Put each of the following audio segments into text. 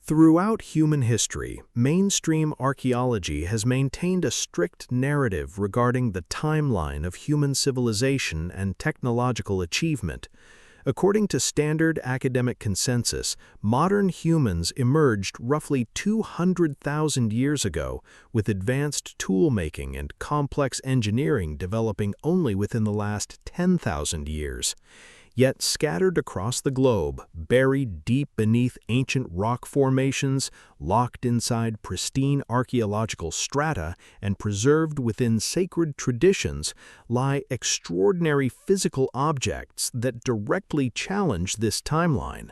Throughout human history, mainstream archaeology has maintained a strict narrative regarding the timeline of human civilization and technological achievement. According to standard academic consensus, modern humans emerged roughly 200,000 years ago, with advanced tool-making and complex engineering developing only within the last 10,000 years. Yet scattered across the globe, buried deep beneath ancient rock formations, locked inside pristine archaeological strata, and preserved within sacred traditions, lie extraordinary physical objects that directly challenge this timeline.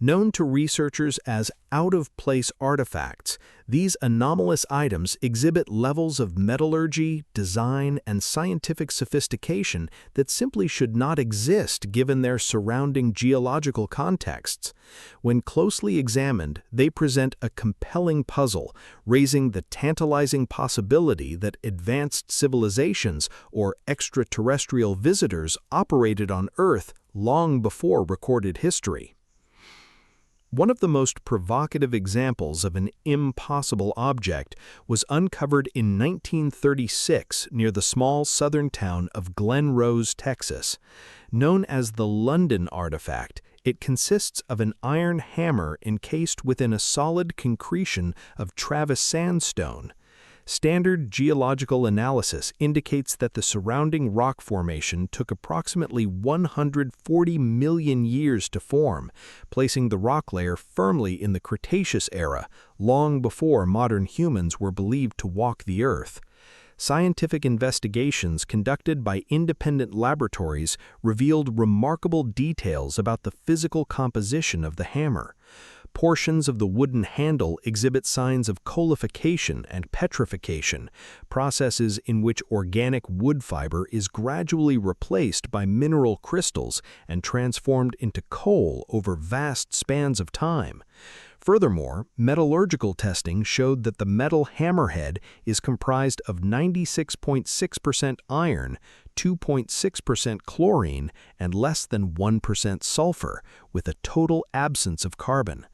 Known to researchers as out-of-place artifacts, these anomalous items exhibit levels of metallurgy, design, and scientific sophistication that simply should not exist given their surrounding geological contexts. When closely examined, they present a compelling puzzle, raising the tantalizing possibility that advanced civilizations or extraterrestrial visitors operated on Earth long before recorded history. One of the most provocative examples of an impossible object was uncovered in 1936 near the small southern town of Glen Rose, Texas. Known as the London artifact, it consists of an iron hammer encased within a solid concretion of Travis sandstone. Standard geological analysis indicates that the surrounding rock formation took approximately 140 million years to form, placing the rock layer firmly in the Cretaceous era, long before modern humans were believed to walk the Earth. Scientific investigations conducted by independent laboratories revealed remarkable details about the physical composition of the hammer. Portions of the wooden handle exhibit signs of coalification and petrification, processes in which organic wood fiber is gradually replaced by mineral crystals and transformed into coal over vast spans of time. Furthermore, metallurgical testing showed that the metal hammerhead is comprised of 96.6% iron, 2.6% chlorine, and less than 1% sulfur, with a total absence of carbon.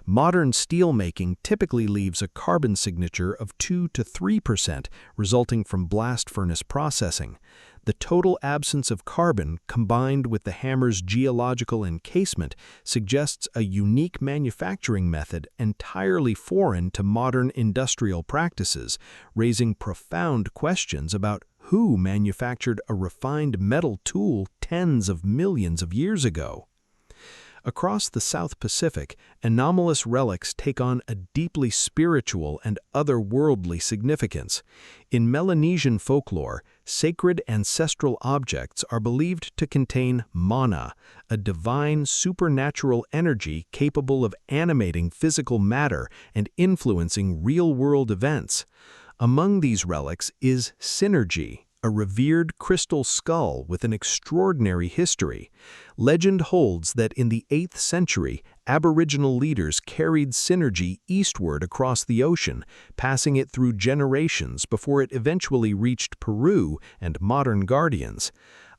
Modern steelmaking typically leaves a carbon signature of 2 to 3%, resulting from blast furnace processing. The total absence of carbon, combined with the hammer's geological encasement, suggests a unique manufacturing method entirely foreign to modern industrial practices, raising profound questions about who manufactured a refined metal tool tens of millions of years ago. Across the South Pacific, anomalous relics take on a deeply spiritual and otherworldly significance. In Melanesian folklore, sacred ancestral objects are believed to contain mana, a divine supernatural energy capable of animating physical matter and influencing real-world events. Among these relics is Synergy, a revered crystal skull with an extraordinary history. Legend holds that in the 8th century, Aboriginal leaders carried Synergy eastward across the ocean, passing it through generations before it eventually reached Peru and modern guardians.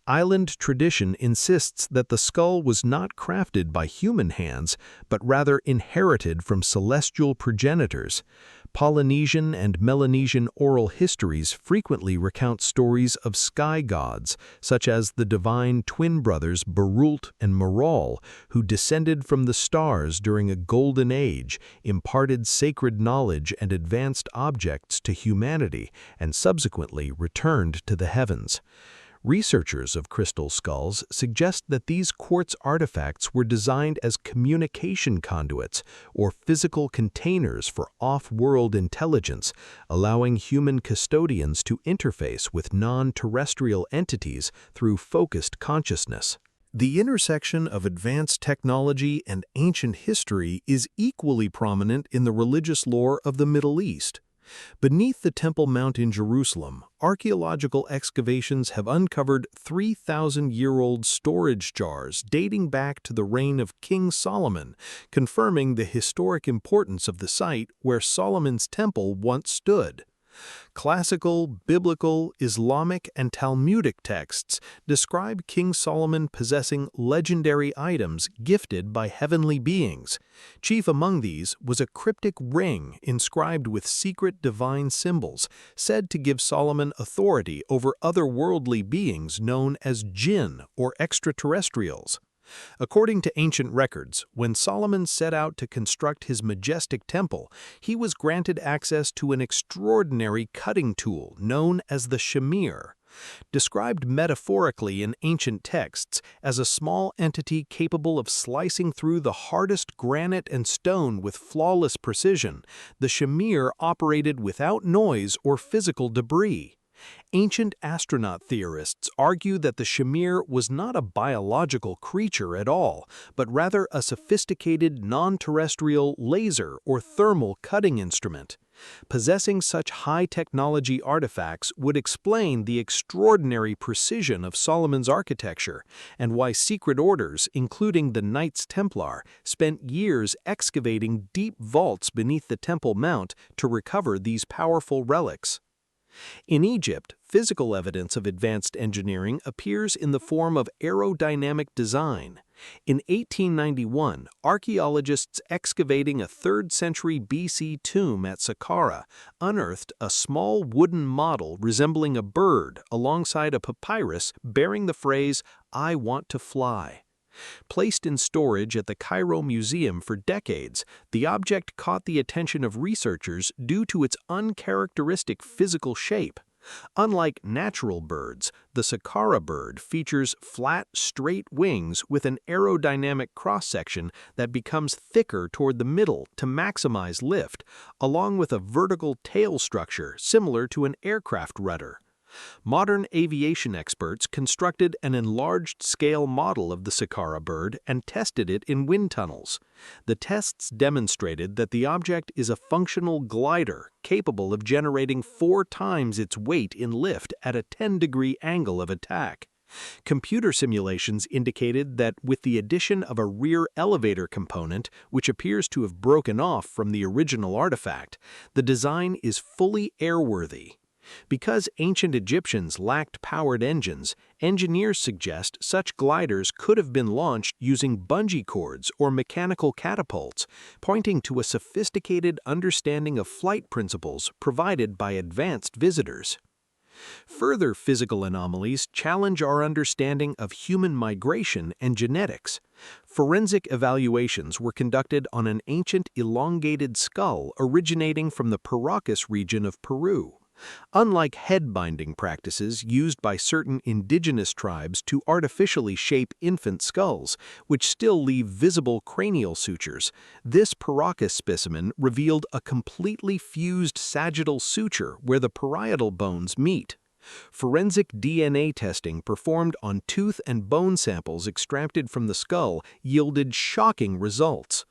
Island tradition insists that the skull was not crafted by human hands, but rather inherited from celestial progenitors. Polynesian and Melanesian oral histories frequently recount stories of sky gods, such as the divine twin brothers Barult and Maral, who descended from the stars during a golden age, imparted sacred knowledge and advanced objects to humanity, and subsequently returned to the heavens. Researchers of crystal skulls suggest that these quartz artifacts were designed as communication conduits or physical containers for off-world intelligence, allowing human custodians to interface with non-terrestrial entities through focused consciousness. The intersection of advanced technology and ancient history is equally prominent in the religious lore of the Middle East. Beneath the Temple Mount in Jerusalem, archaeological excavations have uncovered 3,000-year-old storage jars dating back to the reign of King Solomon, confirming the historic importance of the site where Solomon's temple once stood. Classical, biblical, Islamic, and Talmudic texts describe King Solomon possessing legendary items gifted by heavenly beings. Chief among these was a cryptic ring inscribed with secret divine symbols, said to give Solomon authority over otherworldly beings known as jinn or extraterrestrials. According to ancient records, when Solomon set out to construct his majestic temple, he was granted access to an extraordinary cutting tool known as the shamir. Described metaphorically in ancient texts as a small entity capable of slicing through the hardest granite and stone with flawless precision, the shamir operated without noise or physical debris. Ancient astronaut theorists argue that the shamir was not a biological creature at all, but rather a sophisticated non-terrestrial laser or thermal cutting instrument. Possessing such high-technology artifacts would explain the extraordinary precision of Solomon's architecture and why secret orders, including the Knights Templar, spent years excavating deep vaults beneath the Temple Mount to recover these powerful relics. In Egypt, physical evidence of advanced engineering appears in the form of aerodynamic design. In 1891, archaeologists excavating a 3rd century BC tomb at Saqqara unearthed a small wooden model resembling a bird alongside a papyrus bearing the phrase, "I want to fly." Placed in storage at the Cairo Museum for decades, the object caught the attention of researchers due to its uncharacteristic physical shape. Unlike natural birds, the Saqqara bird features flat, straight wings with an aerodynamic cross-section that becomes thicker toward the middle to maximize lift, along with a vertical tail structure similar to an aircraft rudder. Modern aviation experts constructed an enlarged-scale model of the Saqqara bird and tested it in wind tunnels. The tests demonstrated that the object is a functional glider capable of generating 4 times its weight in lift at a 10-degree angle of attack. Computer simulations indicated that with the addition of a rear elevator component, which appears to have broken off from the original artifact, the design is fully airworthy. Because ancient Egyptians lacked powered engines, engineers suggest such gliders could have been launched using bungee cords or mechanical catapults, pointing to a sophisticated understanding of flight principles provided by advanced visitors. Further physical anomalies challenge our understanding of human migration and genetics. Forensic evaluations were conducted on an ancient elongated skull originating from the Paracas region of Peru. Unlike head-binding practices used by certain indigenous tribes to artificially shape infant skulls, which still leave visible cranial sutures, this Paracas specimen revealed a completely fused sagittal suture where the parietal bones meet. Forensic DNA testing performed on tooth and bone samples extracted from the skull yielded shocking results.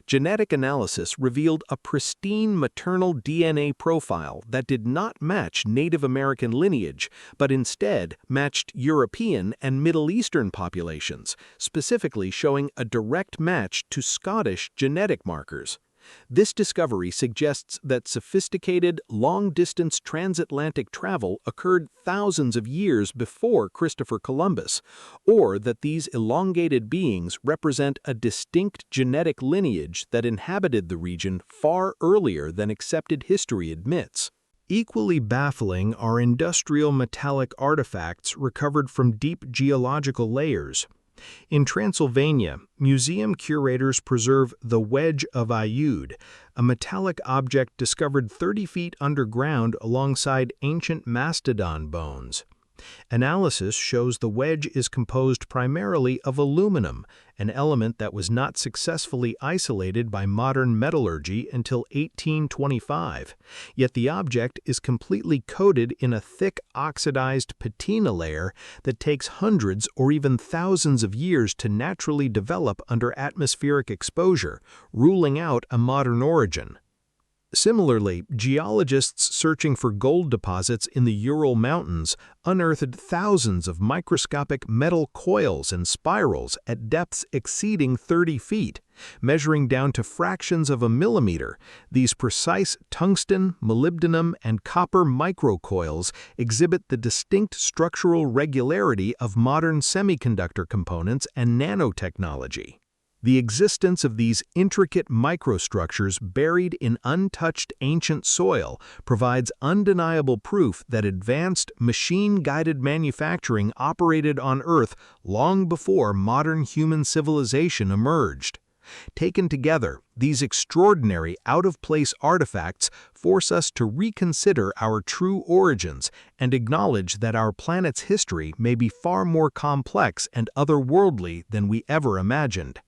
Genetic analysis revealed a pristine maternal DNA profile that did not match Native American lineage, but instead matched European and Middle Eastern populations, specifically showing a direct match to Scottish genetic markers. This discovery suggests that sophisticated, long-distance transatlantic travel occurred thousands of years before Christopher Columbus, or that these elongated beings represent a distinct genetic lineage that inhabited the region far earlier than accepted history admits. Equally baffling are industrial metallic artifacts recovered from deep geological layers. In Transylvania, museum curators preserve the Wedge of Ayyud, a metallic object discovered 30 feet underground alongside ancient mastodon bones. Analysis shows the wedge is composed primarily of aluminum, an element that was not successfully isolated by modern metallurgy until 1825. Yet the object is completely coated in a thick oxidized patina layer that takes hundreds or even thousands of years to naturally develop under atmospheric exposure, ruling out a modern origin. Similarly, geologists searching for gold deposits in the Ural Mountains unearthed thousands of microscopic metal coils and spirals at depths exceeding 30 feet, measuring down to fractions of a millimeter. These precise tungsten, molybdenum, and copper microcoils exhibit the distinct structural regularity of modern semiconductor components and nanotechnology. The existence of these intricate microstructures buried in untouched ancient soil provides undeniable proof that advanced machine-guided manufacturing operated on Earth long before modern human civilization emerged. Taken together, these extraordinary out-of-place artifacts force us to reconsider our true origins and acknowledge that our planet's history may be far more complex and otherworldly than we ever imagined.